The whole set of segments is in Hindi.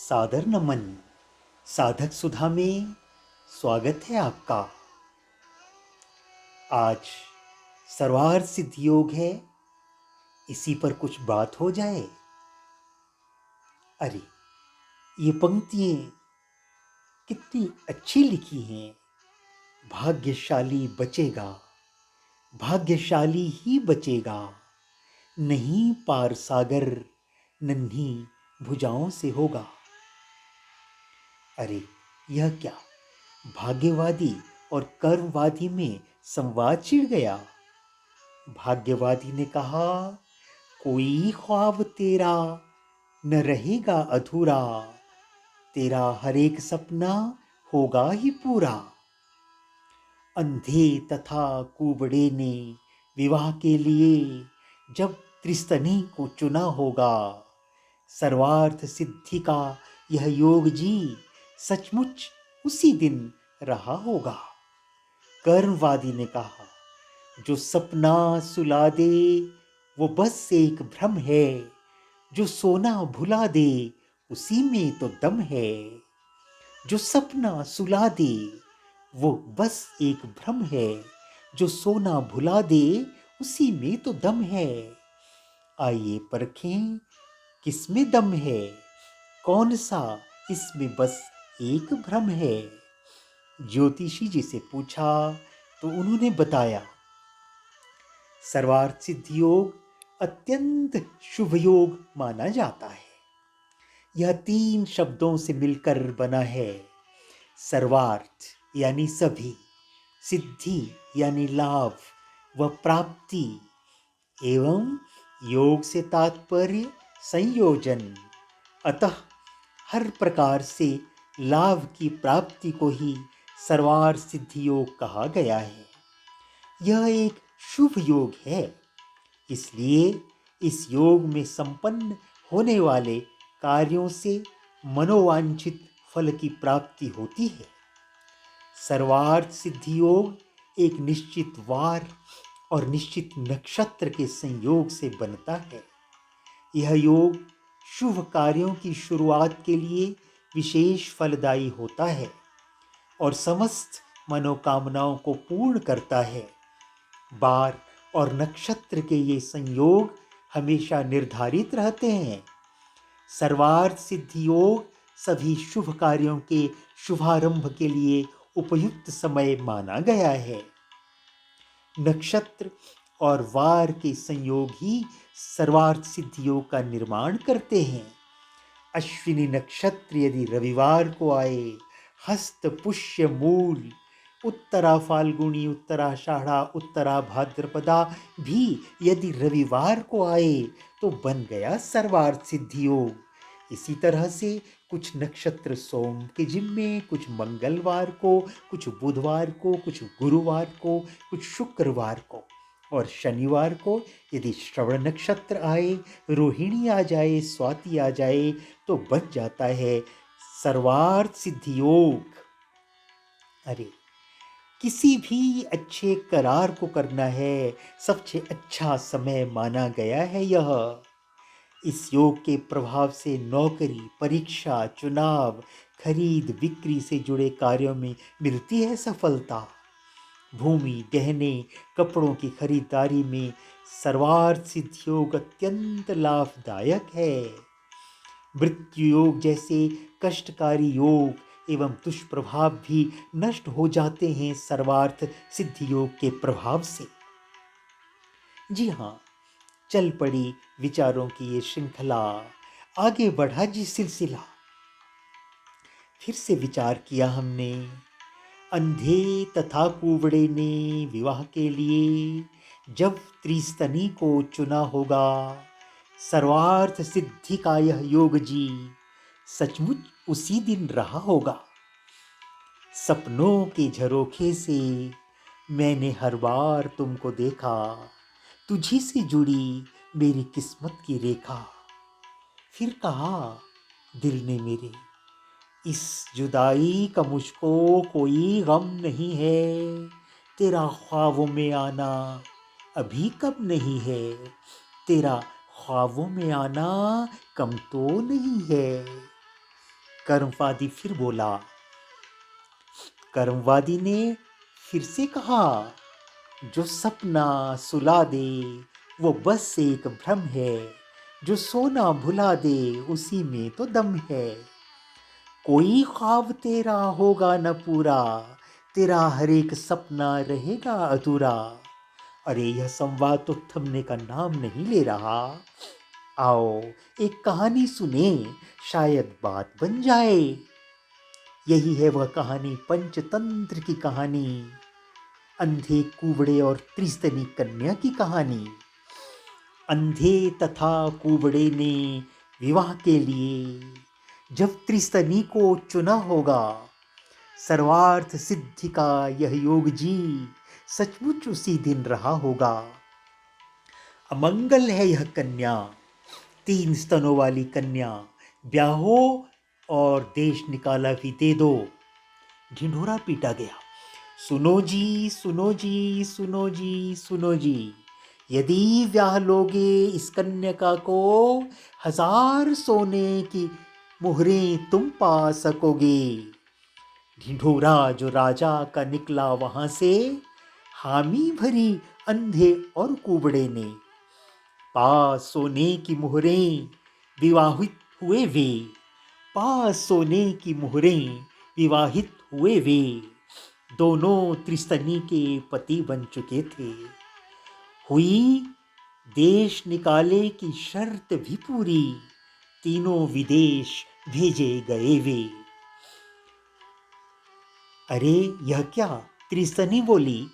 सादर नमन। साधक सुधा में स्वागत है आपका। आज सर्वार्थ सिद्ध योग है, इसी पर कुछ बात हो जाए। अरे, ये पंक्तियां कितनी अच्छी लिखी हैं। भाग्यशाली बचेगा, भाग्यशाली ही बचेगा, नहीं पार सागर नन्ही भुजाओं से होगा। अरे, यह क्या भाग्यवादी और कर्मवादी में संवाद छिड़ गया। भाग्यवादी ने कहा, कोई ख्वाब तेरा न रहेगा अधूरा, तेरा हर एक सपना होगा ही पूरा। अंधे तथा कुबड़े ने विवाह के लिए जब त्रिस्तनी को चुना होगा, सर्वार्थ सिद्धि का यह योग जी सचमुच उसी दिन रहा होगा। कर्मवादी ने कहा, जो सपना सुला दे वो बस एक भ्रम है, जो सोना भुला दे उसी में तो दम है। जो सपना सुला दे वो बस एक भ्रम है, जो सोना भुला दे उसी में तो दम है। आइए परखें किसमें दम है, कौन सा इसमें बस एक भ्रम है। ज्योतिषी जी से पूछा तो उन्होंने बताया, सर्वार्थ सिद्ध योग अत्यंत शुभ योग माना जाता है। यह 3 शब्दों से मिलकर बना है। सर्वार्थ यानी सभी, सिद्धि यानी लाभ व प्राप्ति, एवं योग से तात्पर्य संयोजन। अतः हर प्रकार से लाभ की प्राप्ति को ही सर्वार्थ सिद्धि योग कहा गया है। यह एक शुभ योग है, इसलिए इस योग में संपन्न होने वाले कार्यों से मनोवांछित फल की प्राप्ति होती है। सर्वार्थ सिद्धि योग एक निश्चित वार और निश्चित नक्षत्र के संयोग से बनता है। यह योग शुभ कार्यों की शुरुआत के लिए विशेष फलदायी होता है और समस्त मनोकामनाओं को पूर्ण करता है। बार और नक्षत्र के ये संयोग हमेशा निर्धारित रहते हैं। सर्वार्थ सिद्धि योग सभी शुभ कार्यों के शुभारंभ के लिए उपयुक्त समय माना गया है। नक्षत्र और वार के संयोग ही सर्वार्थ सिद्धि योग का निर्माण करते हैं। अश्विनी नक्षत्र यदि रविवार को आए, हस्त पुष्य मूल, उत्तरा फाल्गुनी, उत्तराषाढ़ा, उत्तरा भाद्रपदा भी यदि रविवार को आए तो बन गया सर्वार्थ सिद्धि योग। इसी तरह से कुछ नक्षत्र सोम के जिम्मे, कुछ मंगलवार को, कुछ बुधवार को, कुछ गुरुवार को, कुछ शुक्रवार को, और शनिवार को यदि श्रवण नक्षत्र आए, रोहिणी आ जाए, स्वाति आ जाए तो बन जाता है सर्वार्थ सिद्धि योग। अरे, किसी भी अच्छे करार को करना है, सबसे अच्छा समय माना गया है यह। इस योग के प्रभाव से नौकरी, परीक्षा, चुनाव, खरीद बिक्री से जुड़े कार्यों में मिलती है सफलता। भूमि, गहने, कपड़ों की खरीदारी में सर्वार्थ सिद्धि योग अत्यंत लाभदायक है। मृत्यु योग जैसे कष्टकारी योग एवं दुष्प्रभाव भी नष्ट हो जाते हैं सर्वार्थ सिद्धि योग के प्रभाव से। जी हाँ, चल पड़ी विचारों की ये श्रृंखला, आगे बढ़ा जी सिलसिला। फिर से विचार किया हमने, अंधे तथा कुबड़े ने विवाह के लिए जब त्रिस्तनी को चुना होगा, सर्वार्थ सिद्धि का यह योग जी सचमुच उसी दिन रहा होगा। सपनों के झरोखे से मैंने हर बार तुमको देखा, तुझी से जुड़ी मेरी किस्मत की रेखा। फिर कहा दिल ने मेरे, इस जुदाई का मुझको कोई गम नहीं है, तेरा ख्वाबों में आना अभी कब नहीं है, तेरा ख्वाबों में आना कम तो नहीं है। कर्मवादी फिर बोला। कर्मवादी ने फिर से कहा, जो सपना सुला दे वो बस एक भ्रम है, जो सोना भुला दे उसी में तो दम है। कोई ख्वाब तेरा होगा न पूरा, तेरा हर एक सपना रहेगा अधूरा। अरे यह संवाद तो थमने का नाम नहीं ले रहा। आओ एक कहानी सुने, शायद बात बन जाए। यही है वह कहानी, पंचतंत्र की कहानी, अंधे कुबड़े और त्रिस्तनी कन्या की कहानी। अंधे तथा कुबड़े ने विवाह के लिए जब त्रिस्तनी को चुना होगा, सर्वार्थ सिद्धि का यह योग जी सचमुच उसी दिन रहा होगा। अमंगल है यह कन्या, 3 स्तनों वाली कन्या, ब्याहो और देश निकाला भी दे दो। ढिंढोरा पीटा गया। सुनो जी, सुनो जी, सुनो जी, सुनो जी, यदि ब्याह लोगे इस कन्या को, 1000 सोने की मुहरें तुम पा सकोगे। ढिंढोरा जो राजा का निकला वहां से, हामी भरी अंधे और कुबड़े ने। पास सोने की मुहरें विवाहित हुए वे, पास सोने की मुहरें विवाहित हुए वे। दोनों त्रिस्तनी के पति बन चुके थे। हुई देश निकाले की शर्त भी पूरी, तीनों विदेश भेजे गए वे। अरे यह क्या, त्रिस्तनी बोली,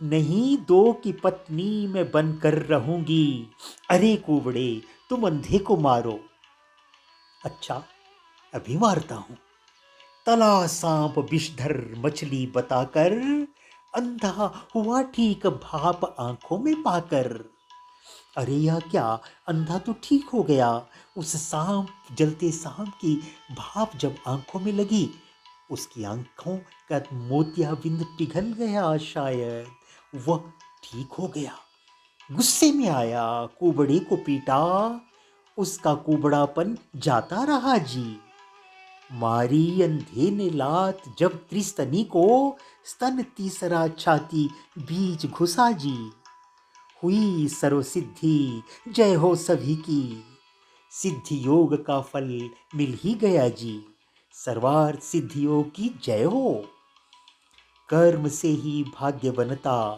नहीं 2 की पत्नी मैं बनकर रहूंगी। अरे कुबड़े तुम अंधे को मारो। अच्छा अभी मारता हूं। तला सांप विषधर मछली बताकर, अंधा हुआ ठीक भाप आंखों में पाकर। अरे यह क्या, अंधा तो ठीक हो गया। उस सांप, जलते सांप की भाप जब आंखों में लगी, उसकी आंखों का मोतियाबिंद पिघल गया, शायद वह ठीक हो गया। गुस्से में आया, कुबड़े को पीटा, उसका कुबड़ापन जाता रहा जी। मारी अंधे ने लात जब त्रिस्तनी को, स्तन तीसरा छाती बीच घुसा जी। हुई सर्वसिद्धि, जय हो सभी की, सिद्धि योग का फल मिल ही गया जी। सर्वार्थ सिद्धि योग की जय हो। कर्म से ही भाग्य बनता,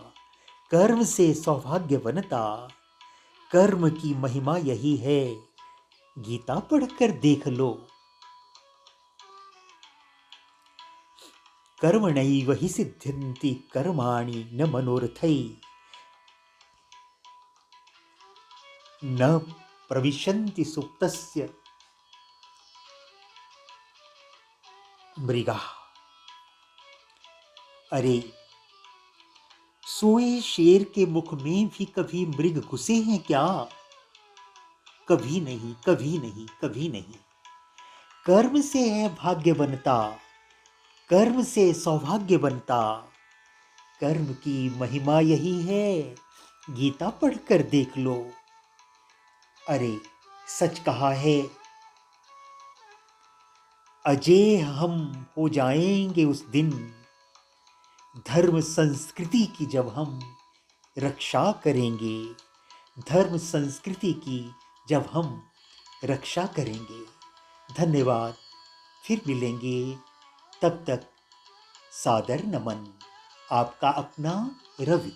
कर्म से सौभाग्य बनता, कर्म की महिमा यही है, गीता पढ़कर देख लो। कर्मणैव हि सिद्ध्यन्ति कर्माणि न मनोरथै, न प्रविशन्ति सुप्तस्य मृगाः। अरे सोए शेर के मुख में भी कभी मृग घुसे हैं क्या? कभी नहीं, कभी नहीं, कभी नहीं। कर्म से है भाग्य बनता, कर्म से सौभाग्य बनता, कर्म की महिमा यही है, गीता पढ़कर देख लो। अरे सच कहा है, अजेय हम हो जाएंगे उस दिन, धर्म संस्कृति की जब हम रक्षा करेंगे, धर्म संस्कृति की जब हम रक्षा करेंगे। धन्यवाद, फिर मिलेंगे, तब तक सादर नमन। आपका अपना रवि।